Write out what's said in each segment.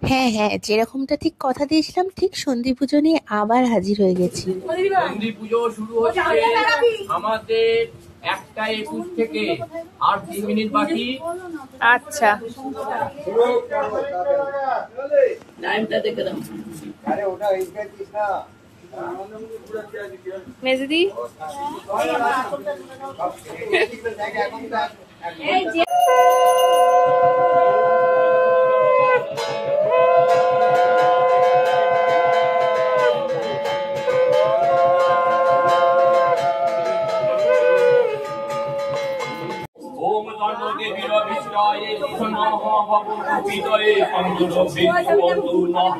হ্যাঁ হ্যাঁ, যেরকমটা ঠিক কথা দিয়েছিলাম ঠিক সন্ধি পুজো নিয়ে আবার হাজির হয়ে গেছি। সন্ধি পুজো শুরু হচ্ছে আমাদের 1টা 21 থেকে, আর 3 মিনিট বাকি। আচ্ছা, টাইমটা দেখে দাও। মেজদি ওম কর্ণদেবীর বিষ্ণায় নমঃ ভবভূপিতয়ে সঞ্জুরভে বন্ধু নমঃ।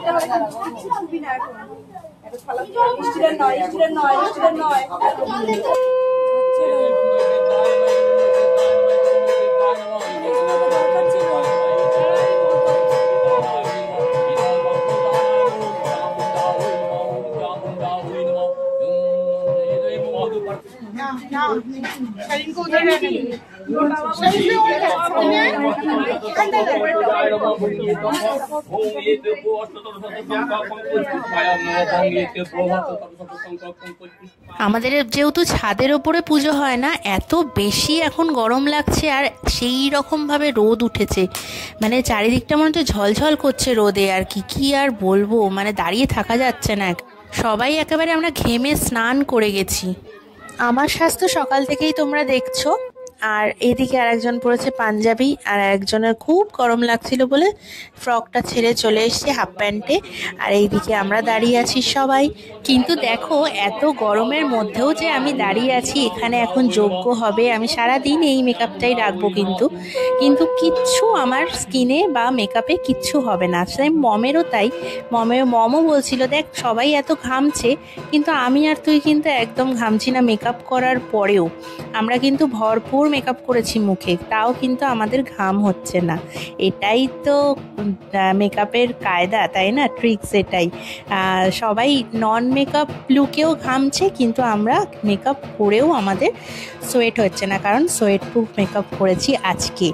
আমাদের যেহেতু ছাদের ওপরে পুজো হয় না, এত বেশি এখন গরম লাগছে, আর সেই রকম ভাবে রোদ উঠেছে, মানে চারিদিকটা মনে হচ্ছে ঝলঝল করছে রোদে। আর কি আর বলবো, মানে দাঁড়িয়ে থাকা যাচ্ছে না। সবাই একেবারে আমরা ঘেমে স্নান করে গেছি। আমার স্বাস্থ্য সকাল থেকেই তোমরা দেখছো। আর এদিকে আরেকজন পরেছে পাঞ্জাবি, আর একজনের খুব গরম লাগছিল বলে ফ্রকটা ছেড়ে চলে এসেছে হাফ প্যান্টে। আর এইদিকে আমরা দাঁড়িয়ে আছি সবাই। কিন্তু দেখো, এত গরমের মধ্যেও যে আমি দাঁড়িয়ে আছি, এখানে এখন যজ্ঞ হবে। আমি সারা দিন এই মেকআপটাই রাখবো, কিন্তু কিচ্ছু আমার স্কিনে বা মেকআপে কিচ্ছু হবে না। তাই মমেরও তাই। মমও বলছিল, দেখ সবাই এত ঘামছে, কিন্তু আমি আর তুই কিন্তু একদম ঘামছি না মেকআপ করার পরেও। আমরা কিন্তু ভরপুর মেকআপ করেছি মুখে, তাও কিন্তু আমাদের ঘাম হচ্ছে না। এটাই তো মেকআপের কায়দা, তাই না? ট্রিক্স এটাই। সবাই নন মেকআপ লুকেও ঘামছে, কিন্তু আমরা মেকআপ করেও আমাদের সোয়েট হচ্ছে না, কারণ সোয়েট প্রুফ মেকআপ করেছি আজকে।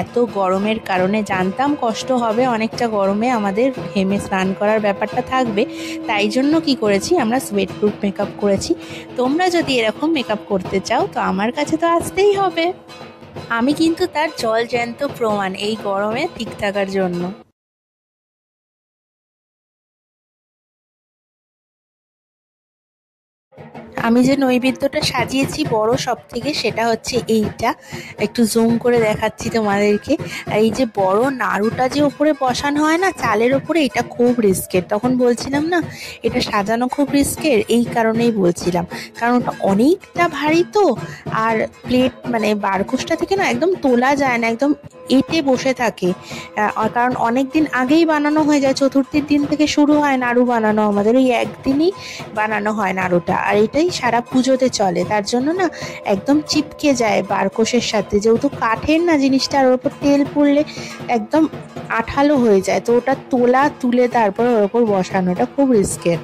এত গরমের কারণে জানতাম কষ্ট হবে, অনেকটা গরমে আমাদের ঘেমে স্নান করার ব্যাপারটা থাকবে, তাই জন্য কি করেছি, আমরা সোয়েট প্রুফ মেকআপ করেছি। তোমরা যদি এরকম মেকআপ করতে চাও তো আমার কাছে তো আসতেই হবে। আমি কিন্তু তার জলজ্যান্ত প্রমাণ এই গরমে ঠিক থাকার জন্য। আমি যে নৈবেদ্যটা সাজিয়েছি বড় সব থেকে, সেটা হচ্ছে এইটা। একটু জুম করে দেখাচ্ছি তোমাদেরকে। আর এই যে বড় নাড়ুটা যে উপরে বসানো হয় না চালের উপরে, এটা খুব রিস্কের। তখন বলছিলাম না এটা সাজানো খুব রিস্কের, এই কারণেই বলছিলাম, কারণ ওটা অনেকটা ভারী তো। আর প্লেট মানে বারকোষটা থেকে না একদম তোলা যায় না, একদম এঁটে বসে থাকে। কারণ অনেক দিন আগেই বানানো হয়ে যায়, চতুর্থীর দিন থেকে শুরু হয় নাড়ু বানানো, আমাদের ওই একদিনই বানানো হয় নাড়ুটা। আর এটাই সারা পুজোতে চলে, তার জন্য না একদম চিপকে যায় বারকোষের সাথে, যেহেতু কাঠের না জিনিসটা, আর ওর উপর তেল পড়লে একদম আঠালো হয়ে যায়। তো ওটা তুলে তারপর ওর ওপর বসানো, এটা খুব রিস্কের।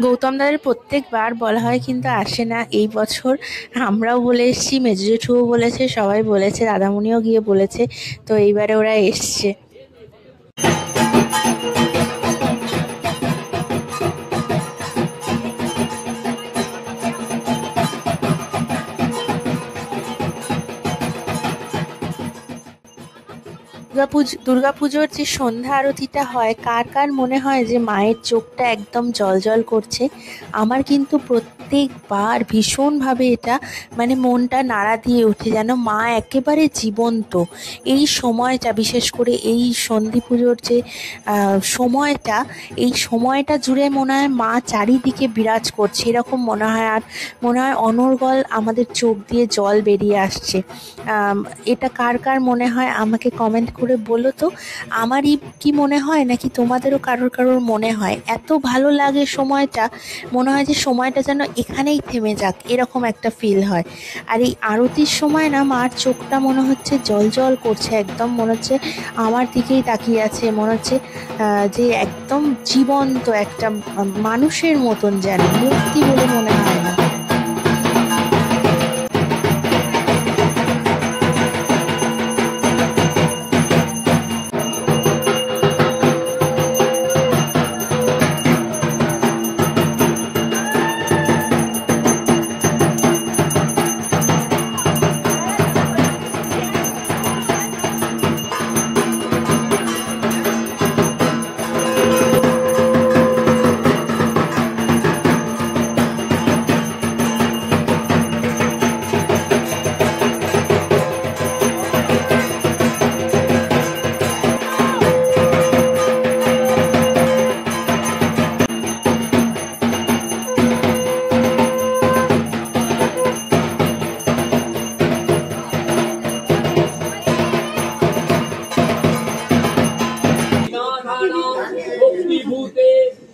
গৌতম দাদের প্রত্যেকবার বলা হয় কিন্তু আসে না। এই বছর আমরাও বলে এসেছি, মেজো জেঠুও বলেছে, সবাই বলেছে, দাদামণিও গিয়ে বলেছে, তো এইবারে ওরা এসছে। দুর্গাপুজোর যে সন্ধ্যা আরতিটা হয়, কার কার মনে হয় যে মায়ের চোখটা একদম জলজল করছে? আমার কিন্তু প্রত্যেকবার ভীষণভাবে এটা মানে মনটা নাড়া দিয়ে ওঠে, যেন মা একেবারে জীবন্ত। এই সময়টা, বিশেষ করে এই সন্ধি পুজোর যে সময়টা, এই সময়টা জুড়ে মনে হয় মা চারিদিকে বিরাজ করছে, এরকম মনে হয়। আর মনে হয় অনর্গল আমাদের চোখ দিয়ে জল বেরিয়ে আসছে। এটা কার কার মনে হয় আমাকে কমেন্ট করে বলো তো। আমারই কি মনে হয় নাকি তোমাদেরও কারোর কারোর মনে হয়? এত ভালো লাগে সময়টা, মনে হয় যে সময়টা যেন এখানেই থেমে যাক, এরকম একটা ফিল হয়। আর এই আরতির সময় না মার চোখটা মনে হচ্ছে জল জল করছে, একদম মনে হচ্ছে আমার দিকেই তাকিয়ে আছে, মনে হচ্ছে যে একদম জীবন্ত একটা মানুষের মতন, যেন মূর্তি বলে মনে হয় না।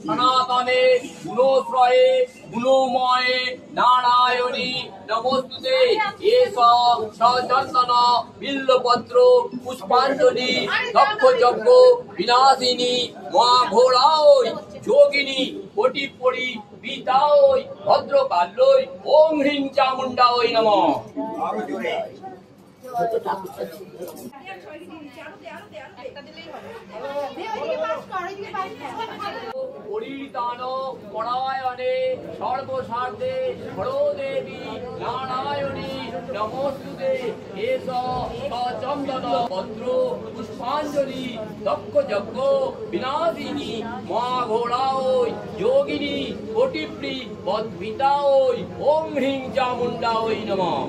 সনাতনে গুণশ্রয়ে গুণময়ে নারায়ণী নমস্তুতে। এস সচন্দন বিল্লপত্র পুষ্পাঞ্জলি দক্ষ যজ্ঞ বিনাশিনী মা ঘোড়াওই যোগিনী কোটি পরি পিতাওই ভদ্রকাল্যই ওম হ্রিং চামুণ্ডাওই নমঃ। পরিতান পরায়ণে সর্বস্বার্থে হরদেবী নারায়ণী নমস্তুতে। এস সচন্দন পত্র পুষ্পাঞ্জলি দক্ষ যজ্ঞ বিনাশিনী মা ঘোড়াওই যোগিনী কোটিপ্রি বদ্ভিতাওই ওম হ্রিং চামুণ্ডাওই নমঃ।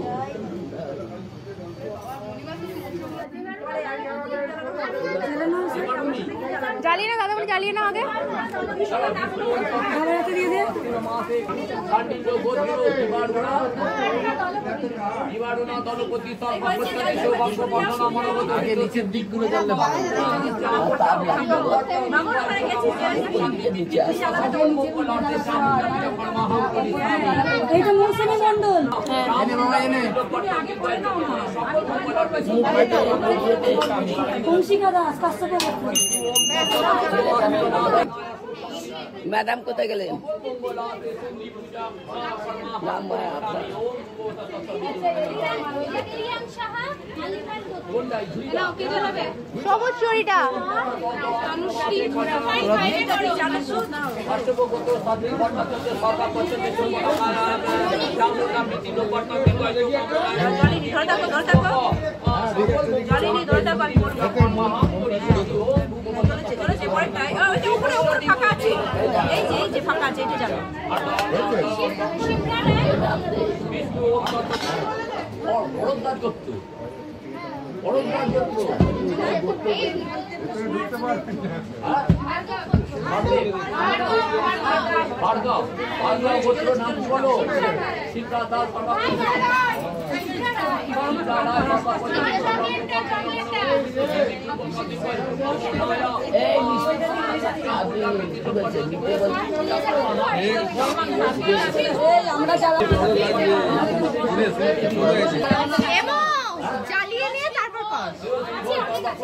জ্বালিয়ে না দাদা, বলি জ্বালিয়ে না আগে দিয়ে দে। নিচের দিকগুলো জানলে এইটা মৌসুমী মন্ডল। কৌশিকা দাস ম্যাডাম কোথায় গেলেন? সবুজ চুরিটা ফাঁকা আছে, এই যে ফাঁকা আছে, এটা জানো। নাম বলো সীতাদাস আমরা চালিয়ে নিয়ে তারপর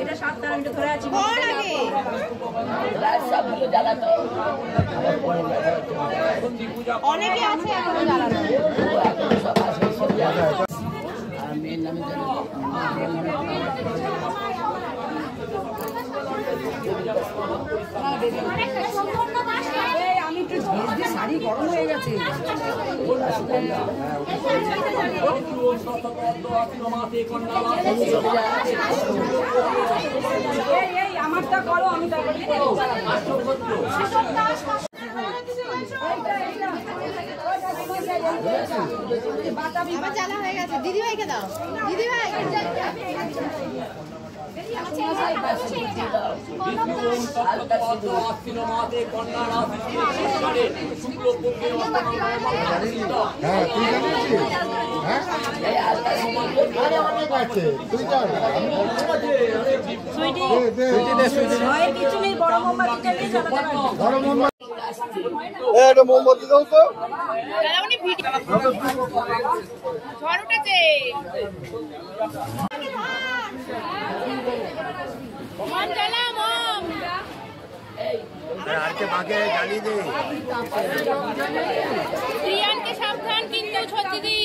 এটা 7 মিনিট ধরে আছি। অনেকে আছে এখনো জ্বালানো। আমি একটু ভারী গরম হয়ে গেছে। আমারটা করো, আমি তারপরে আমার জ্বালা হয়ে গেছে। দিদি ভাইকে দাও, দিদি ভাই। কিছু নেই, বড় মোমবাতিটা নিয়ে চলো। মোমবাতি দাও তো। ঝড় উঠেছে। আজকে মাকে জ্বালিয়ে দে। প্রিয়ানকে সাবধান কিন্তু সত্যি দি।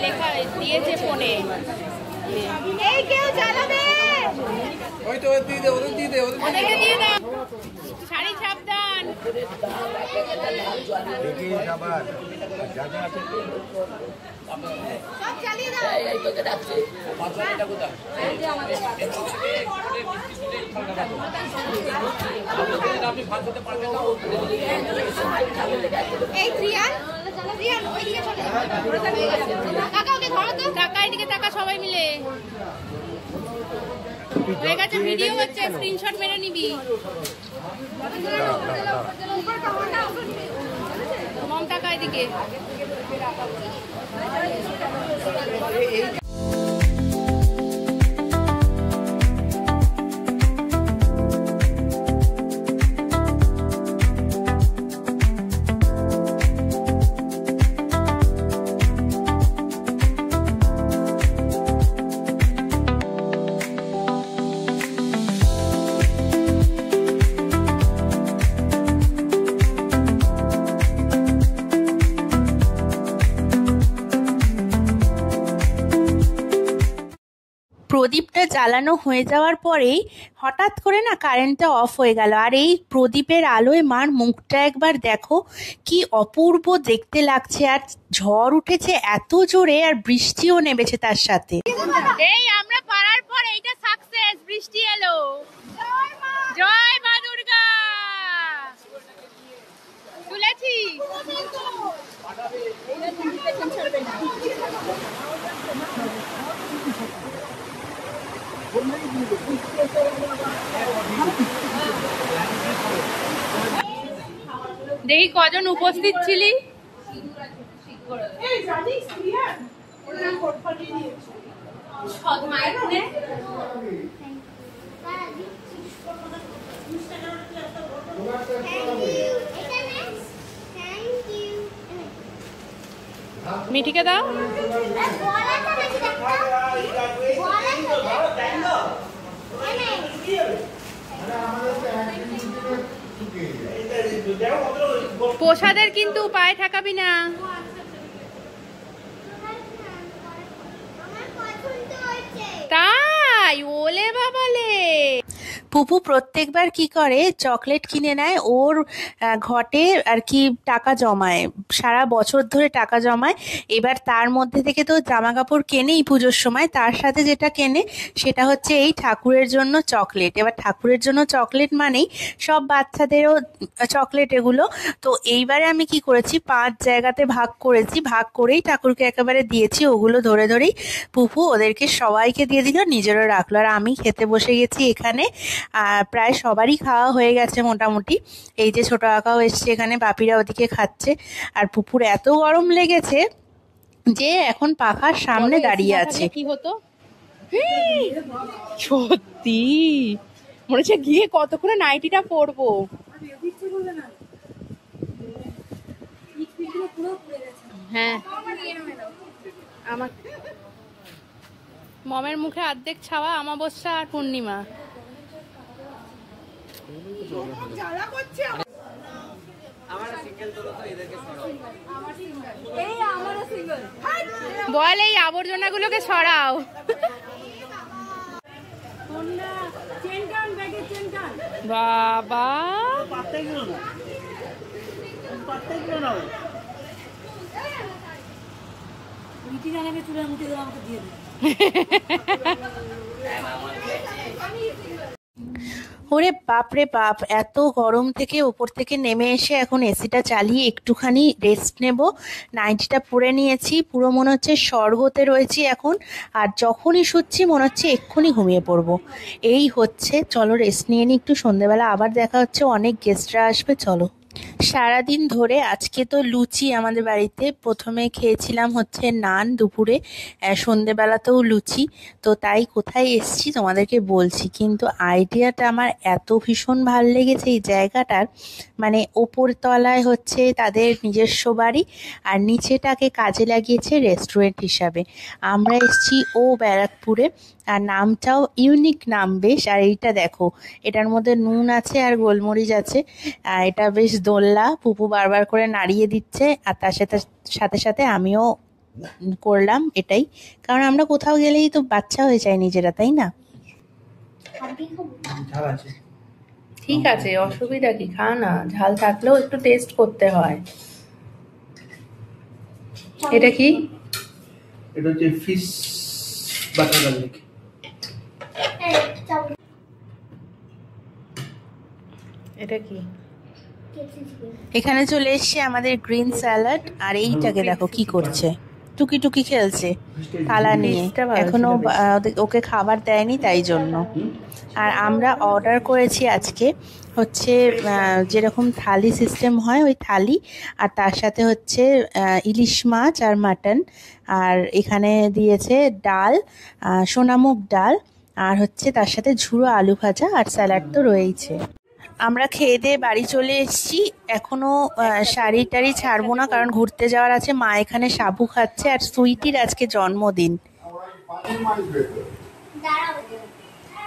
লেখা দিয়েছে ফোনে। এই কেউ জ্বালাবে। ওই তো দিয়ে দে, ওদের দিয়ে দে, ওদেরকে দিয়ে দাও। শাড়ি সাবধান। দেখিস আবার সব চালিয়ে দাও। এই প্রিয়ান, প্রিয়ান ওইদিকে চলে যাও। কাকা ওকে ধরো তো। কাকা এদিকে তাকা, সবাই মিলে। হয়ে গেছে, ভিডিও হচ্ছে, স্ক্রিনশট মেরে নিবি। মম টাকা এদিকে। প্রদীপটা জ্বালানো হয়ে যাওয়ার পরেই হঠাৎ করে না কারেন্টটা অফ হয়ে গেল। আর এই প্রদীপের আলোয় মার মুখটা একবার দেখো, কি অপূর্ব দেখতে লাগছে। আর ঝড় উঠেছে এত জোরে, আর বৃষ্টিও নেমেছে তার সাথে। এই আমরা পারার পর এইটা সাকসেস, বৃষ্টি এলো। জয় মা দুর্গা। তুলেছি। দেখি কজন উপস্থিত ছিলি। মিঠিকে দাও। প্রসাদের কিন্তু পায়ে ঠেকাবি না। তাই ওলে বাবালে। পুপু প্রত্যেকবার কি করে, চকলেট কিনে নেয়, ওর ঘটে আর কি টাকা জমায়, সারা বছর ধরে টাকা জমায়। এবার তার মধ্যে থেকে তো জামা কাপড় কেনেই পুজোর সময়, তার সাথে যেটা কেনে সেটা হচ্ছে এই ঠাকুরের জন্য চকলেট। এবার ঠাকুরের জন্য চকলেট মানেই সব বাচ্চাদেরও চকলেট এগুলো। তো এইবারে আমি কি করেছি, 5 জায়গাতে ভাগ করেছি, ভাগ করেই ঠাকুরকে একেবারে দিয়েছি। ওগুলো ধরে ধরেই পুপু ওদেরকে সবাইকে দিয়ে দিল, নিজেরও রাখলো। আর আমি খেতে বসে গেছি এখানে। প্রায় সবারই খাওয়া হয়ে গেছে মোটামুটি। এই যে ছোট কাকাও এসছে এখানে, বাপিরা ওদিকে খাচ্ছে। আর পুপুর এত গরম লেগেছে যে এখন পাখার সামনে দাঁড়িয়ে আছে। কি হতো সত্যি, মনে হচ্ছে গিয়ে কতক্ষণে নাইটিটা পরবো। হ্যাঁ আমার মমের মুখে অর্ধেক ছাওয়া অমাবস্যা আর পূর্ণিমা। বল এই আবর্জনাগুলোকে সরাও। বাবা ওরে বাপ রে বাপ, এত গরম থেকে ওপর থেকে নেমে এসে এখন এসিটা চালিয়ে একটুখানি রেস্ট নেব। নাইটিটা পরে নিয়েছি, পুরো মনে হচ্ছে স্বর্গতে রয়েছি এখন। আর যখনই শুচ্ছি মনে হচ্ছে এক্ষুনি ঘুমিয়ে পড়বো। এই হচ্ছে, চলো রেস্ট নিয়ে নিই একটু, সন্ধ্যেবেলা আবার দেখা হচ্ছে, অনেক গেস্টরা আসবে। চলো। সারাদিন ধরে আজকে তো লুচি আমাদের বাড়িতে, প্রথমে খেয়েছিলাম হচ্ছে নান দুপুরে, সন্ধেবেলাতেও লুচি। তো তাই কোথায় এসছি তোমাদেরকে বলছি, কিন্তু আইডিয়াটা আমার এত ভীষণ ভাল লেগেছে এই জায়গাটার। মানে ওপর তলায় হচ্ছে তাদের নিজস্ব বাড়ি আর নিচেটাকে কাজে লাগিয়েছে রেস্টুরেন্ট হিসাবে। আমরা এসছি ও ব্যারাকপুরে, আর নামটাও ইউনিক নাম বেশ। আর এইটা দেখো, এটার মধ্যে নুন আছে আর গোলমরিচ আছে। আর এটা বেশ দোল্লা, পুপু বারবার করে নাড়িয়ে দিচ্ছে, আর তার সাথে সাথে সাথে আমিও করলাম এটাই, কারণ আমরা কোথাও গেলেই তো বাচ্চা হয়ে যায় নিজেরা, তাই না? ঠিক আছে, অসুবিধা কি, খা না, ঝাল থাকলেও একটু টেস্ট করতে হয়। এটা কি? এটা হচ্ছে ফিশ বাটার গার্লিক। এটা কি? এখানে চলে এসছে আমাদের গ্রিন স্যালাড, আর এইটাকে দেখো কি করছে, টুকি টুকি খেলছে থালা নিয়ে, এখনো ওকে খাবার দেয়নি তাই জন্য। আর আমরা অর্ডার করেছি আজকে হচ্ছে যেরকম থালি সিস্টেম হয় ওই থালি, আর তার সাথে হচ্ছে ইলিশ মাছ আর মাটন, আর এখানে দিয়েছে ডাল, সোনামুগ ডাল, আর হচ্ছে তার সাথে ঝুড়ো আলু ভাজা, আর স্যালাড তো রয়েইছে। আমরা খেয়ে দিয়ে বাড়ি চলে এসেছি, এখনো শাড়ি টাড়ি ছাড়বো না, কারণ ঘুরতে যাওয়ার আছে। মা এখানে সাবু খাচ্ছে, আর সুইটির আজকে জন্মদিন।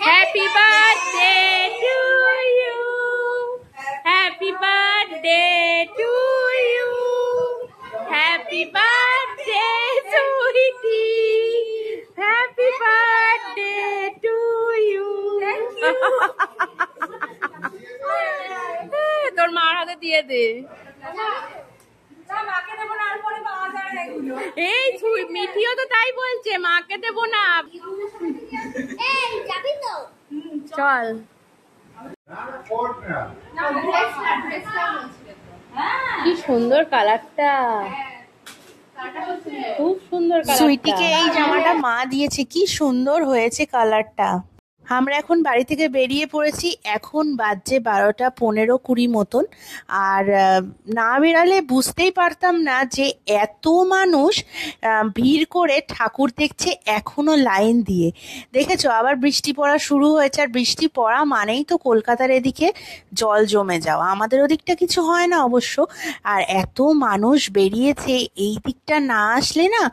Happy birthday to you, happy birthday to you, happy birthday Sweety, happy birthday to you. তোর মার হাতে দিয়ে দে। এই মিঠিও তো তাই বলছে, মাকে দেবো না। চল। কি সুন্দর কালারটা, খুব সুন্দর। সুইটিকে এই জামাটা মা দিয়েছে, কি সুন্দর হয়েছে কালারটা। আমরা এখন বাড়ি থেকে বেরিয়ে পড়েছি, এখন বাজছে 12টা 15-20 মতন। আর না বেরালে বুঝতেই পারতাম না যে এত মানুষ ভিড় করে ঠাকুর দেখছে এখনো লাইন দিয়ে। দেখেছো, আবার বৃষ্টি পড়া শুরু হয়েছে, আর বৃষ্টি পড়া মানেই তো কলকাতার এদিকে জল জমে যাওয়া, আমাদের ওদিকটা কিছু হয় না অবশ্য। আর এত মানুষ বেরিয়েছে, এই দিকটা না আসলে না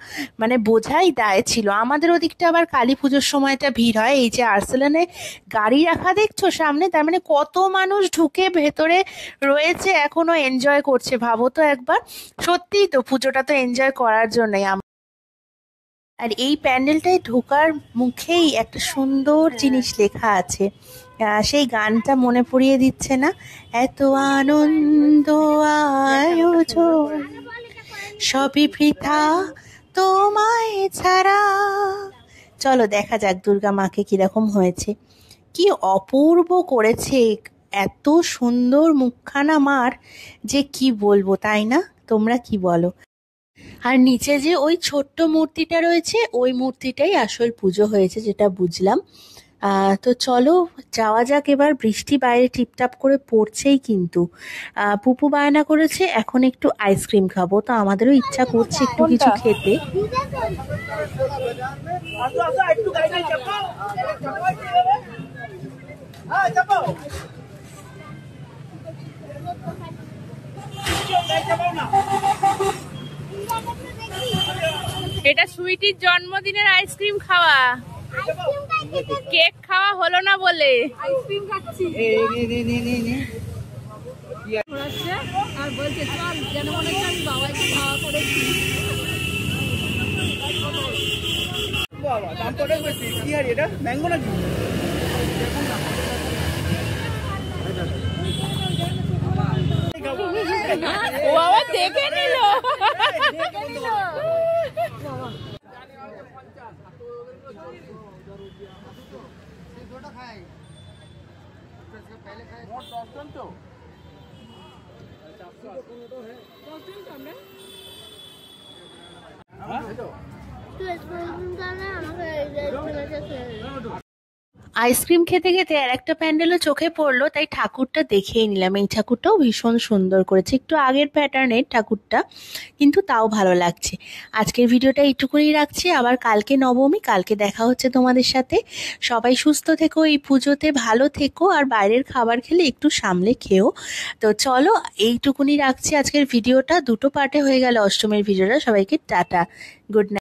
মানে বোঝাই দায় ছিল। আমাদের ওদিকটা আবার কালী পুজোর সময়টা ভিড় হয়, এই যে আর্সেলানে গাড়ি রাখা দেখছো সামনে, তার মানে কত মানুষ ঢুকে ভেতরে রয়েছে, এখনো এনজয় করছে। ভাবো তো একবার, সত্যিই তো পুজোটা তো এনজয় করার জন্যই। আর এই প্যান্ডেলটায় ঢোকার মুখেই একটা সুন্দর জিনিস লেখা আছে, সেই গানটা মনে পড়িয়ে দিচ্ছে না? এত আনন্দ আয়োজন সবই বৃথা তোমায় ছাড়া। চলো দেখা যাক দুর্গা মাকে কিরকম হয়েছে, কি অপূর্ব করেছে, এত সুন্দর মুখখানা মার যে কি বলবো, তাই না? তোমরা কি বলো? আর নিচে যে ওই ছোট্ট মূর্তিটা রয়েছে, ওই মূর্তিটাই আসল পুজো হয়েছে যেটা বুঝলাম। তো চলো যাওয়া যাক এবার। বৃষ্টি বাইরে টিপটাপ করে পড়ছেই, কিন্তু পুপু বায়না করেছে এখন একটু আইসক্রিম খাবো, তো আমাদেরও ইচ্ছা করছে একটু কিছু খেতে। এটা সুইটির জন্মদিনের আইসক্রিম খাওয়া। কেক খাওয়া হলো না বলে আইসক্রিম খাচ্ছি ঘোরাচ্ছে আর বলছে চল যেন মনে হচ্ছে আমি বাবাকে খাওয়া করেছি। বাবা দাম তো অনেক বেশি। কি আর এটা ম্যাঙ্গো নাকি? ও বাবা দেখে নিল। আইসক্রিম খেতে খেতে আর একটা প্যান্ডেলও চোখে পড়লো, তাই ঠাকুরটা দেখেই নিলাম। এই ঠাকুরটাও ভীষণ সুন্দর করেছে, একটু আগের প্যাটার্নের ঠাকুরটা, কিন্তু তাও ভালো লাগছে। আজকের ভিডিওটা এইটুকুই রাখছি, আবার কালকে নবমী, কালকে দেখা হচ্ছে তোমাদের সাথে। সবাই সুস্থ থেকো, এই পুজোতে ভালো থেকো, আর বাইরের খাবার খেলে একটু সামলে খেও। তো চলো এইটুকুনি রাখছি আজকের ভিডিওটা, দুটো পার্টে হয়ে গেল অষ্টমীর ভিডিওটা। সবাইকে টাটা, গুড নাইট।